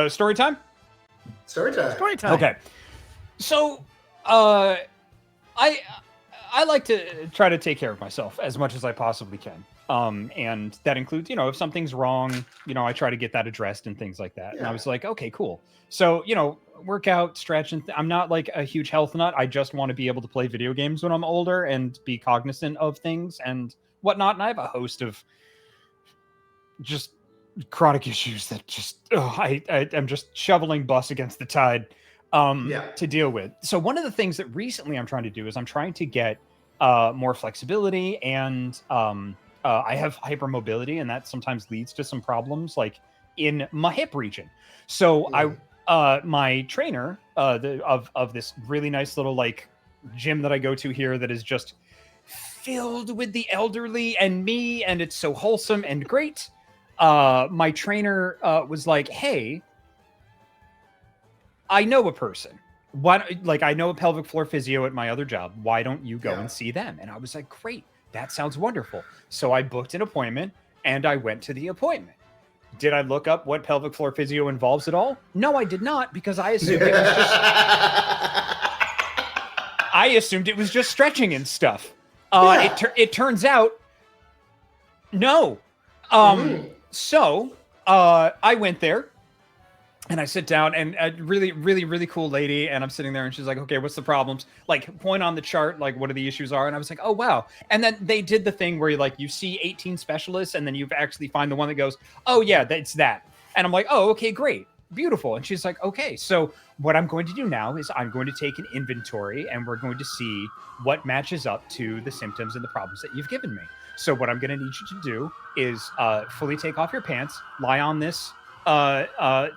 Story time? Story time. Story time. Okay. So, I like to try to take care of myself as much as I possibly can. And that includes, if something's wrong, I try to get that addressed and things like that. Yeah. And I was like, okay, cool. So, work out, stretch, and I'm not like a huge health nut. I just want to be able to play video games when I'm older and be cognizant of things and whatnot. And I have a host of just chronic issues that just, I'm just shoveling bus against the tide to deal with. So one of the things that recently I'm trying to do is I'm trying to get more flexibility, and I have hypermobility, and that sometimes leads to some problems like in my hip region. So my trainer of this really nice little like gym that I go to here that is just filled with the elderly and me, and it's so wholesome and great. My trainer was like, hey, I know a person. I know a pelvic floor physio at my other job. Why don't you go and see them? And I was like, great, that sounds wonderful. So I booked an appointment and I went to the appointment. Did I look up what pelvic floor physio involves at all? No, I did not, because I assumed it was just stretching and stuff. It turns out, no. So I went there and I sit down, and a really, really, really cool lady, and I'm sitting there and she's like, okay, what's the problems? Like, point on the chart, like what are the issues are? And I was like, oh, wow. And then they did the thing where you see 18 specialists and then you actually find the one that goes, oh yeah, it's that. And I'm like, oh, okay, great. Beautiful. And she's like, okay, so what I'm going to do now is I'm going to take an inventory and we're going to see what matches up to the symptoms and the problems that you've given me. So what I'm going to need you to do is fully take off your pants, lie on this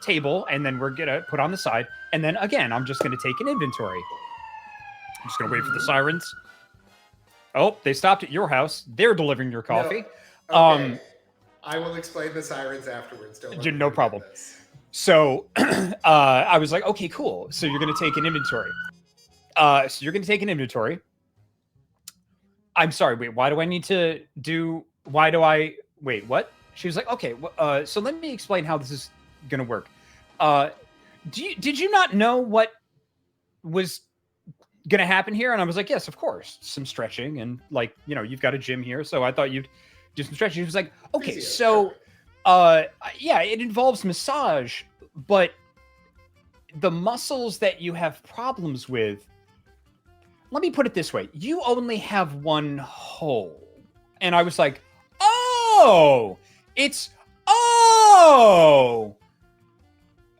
table, and then we're going to put on the side. And then again, I'm just going to take an inventory. I'm just going to wait for the sirens. Oh, they stopped at your house. They're delivering your coffee. No. Okay. I will explain the sirens afterwards. No problem. So I was like, okay, cool. So you're going to take an inventory. I'm sorry, wait, why do I need to do, wait, what? She was like, okay, so let me explain how this is going to work. Did you not know what was going to happen here? And I was like, yes, of course. Some stretching and you've got a gym here. So I thought you'd do some stretching. She was like, okay, so yeah, it involves massage, but the muscles that you have problems with, let me put it this way. You only have one hole. And I was like,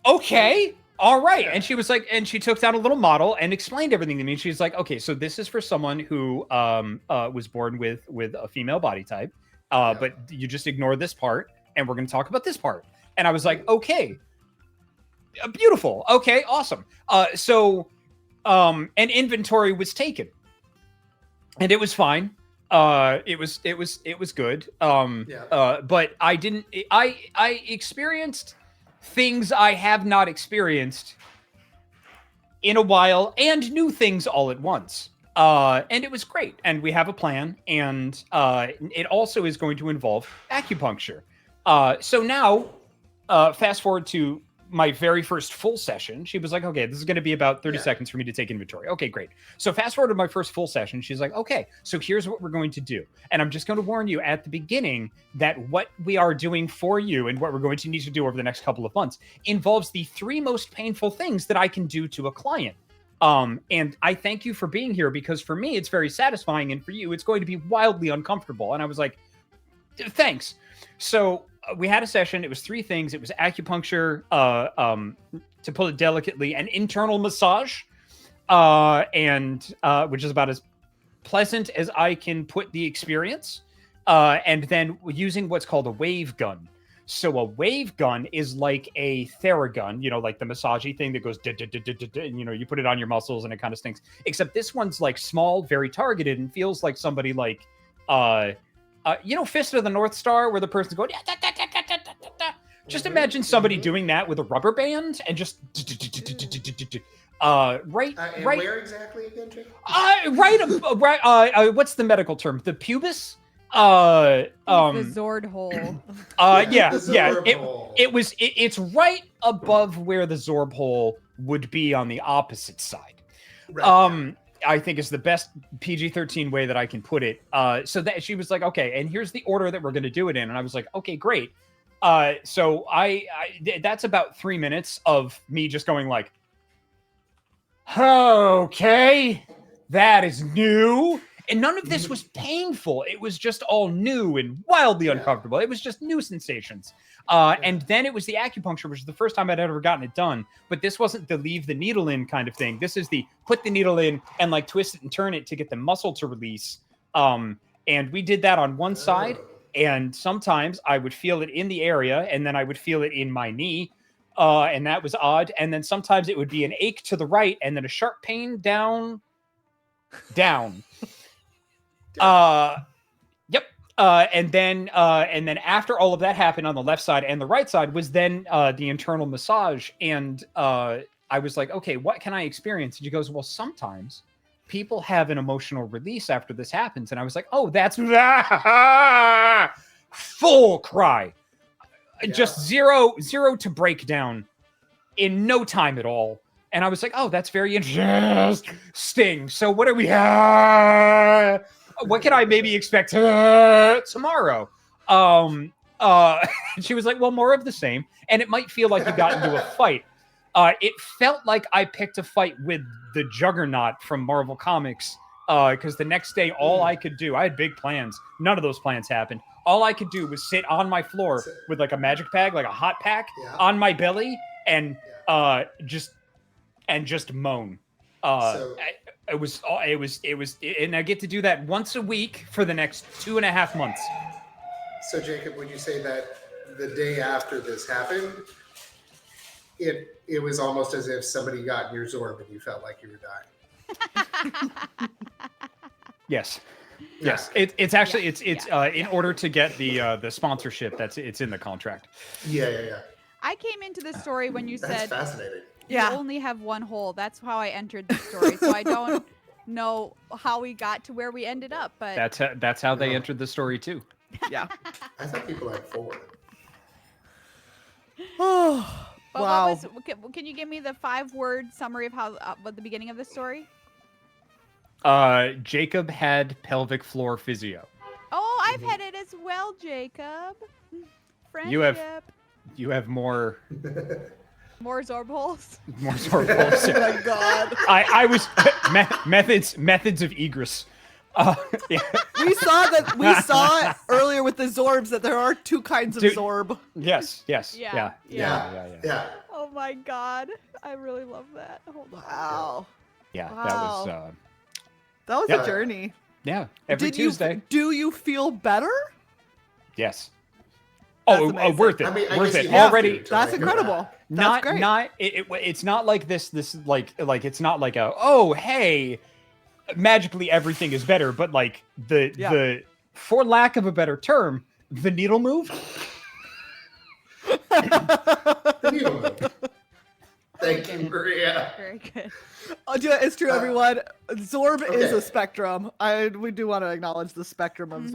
okay. All right. And she was like, and she took down a little model and explained everything to me. She's like, okay, so this is for someone who was born with a female body type. But you just ignore this part and we're going to talk about this part. And I was like, okay, beautiful. Okay, awesome. So an inventory was taken and it was fine. It was good. But I experienced things I have not experienced in a while and new things all at once. And it was great. And we have a plan, and it also is going to involve acupuncture. So now, fast forward to my very first full session. She was like, okay, this is going to be about 30 seconds for me to take inventory. Okay, great. So fast forward to my first full session. She's like, okay, so here's what we're going to do. And I'm just going to warn you at the beginning that what we are doing for you and what we're going to need to do over the next couple of months involves the 3 most painful things that I can do to a client. And I thank you for being here, because for me, it's very satisfying. And for you, it's going to be wildly uncomfortable. And I was like, thanks. So we had a session. It was 3 things. It was acupuncture, to put it delicately, an internal massage, and which is about as pleasant as I can put the experience. And then using what's called a wave gun. So a wave gun is like a Theragun, like the massagey thing that goes, and, you put it on your muscles and it kind of stinks. Except this one's like small, very targeted, and feels like somebody like, Fist of the North Star, where the person's going, just imagine somebody doing that with a rubber band and just, right. Where exactly again, Jake? Right. What's the medical term? The pubis. Uh, The Zord hole. yeah. The Zorb hole. It's right above where the Zorb hole would be on the opposite side. Right, I think is the best PG-13 way that I can put it. So that she was like, okay, and here's the order that we're going to do it in, and I was like, okay, great. So that's about 3 minutes of me just going like, okay, that is new. And none of this was painful. It was just all new and wildly uncomfortable. It was just new sensations. And then it was the acupuncture, which is the first time I'd ever gotten it done. But this wasn't the leave the needle in kind of thing. This is the put the needle in and like twist it and turn it to get the muscle to release. And we did that on one side. And sometimes I would feel it in the area, and then I would feel it in my knee. And that was odd. And then sometimes it would be an ache to the right, and then a sharp pain down. Yep. And then after all of that happened on the left side and the right side was then the internal massage. And I was like, okay, what can I experience? And she goes, well, sometimes people have an emotional release after this happens. And I was like, oh, that's full cry. Just zero to breakdown in no time at all. And I was like, oh, that's very interesting. So what do we have? What can I maybe expect tomorrow? She was like, well, more of the same. And it might feel like you got into a fight. It felt like I picked a fight with the Juggernaut from Marvel Comics. Because the next day, all I could do, I had big plans. None of those plans happened. All I could do was sit on my floor with like a magic bag, like a hot pack, on my belly, and just moan. It was, and I get to do that once a week for the next 2.5 months. So Jacob, would you say that the day after this happened, it was almost as if somebody got in your Zorb and you felt like you were dying? Yes. Yes, it's actually in order to get the sponsorship it's in the contract. Yeah. I came into this story when you That's said fascinating. you only have one hole. That's how I entered the story. So I don't know how we got to where we ended up, but that's how they entered the story too. Yeah. I thought people had 4. Oh, But wow. Can you give me the 5-word summary of how what the beginning of the story? Jacob had pelvic floor physio. Oh, I've had it as well, Jacob. Friendship. You have more Zorb holes. More Zorb holes. Oh my god. I was methods of egress. Yeah. We saw earlier with the Zorbs that there are 2 kinds of Zorb. Yes. Yeah. Yeah. Oh my god, I really love that. Hold on. Wow. Yeah, Wow. that was That was a journey. yeah. Every Tuesday. Do you feel better? Yes. That's Oh, amazing. worth it. I mean, I worth guess it you have already. to That's like, incredible. Not That's great. it's not like this like it's not like a, oh hey, magically everything is better, but like the for lack of a better term, the needle moved. The needle moved. Thank you, Maria. Very good. It's true, everyone. Zorb is Okay. a spectrum. We do want to acknowledge the spectrum of Zorb.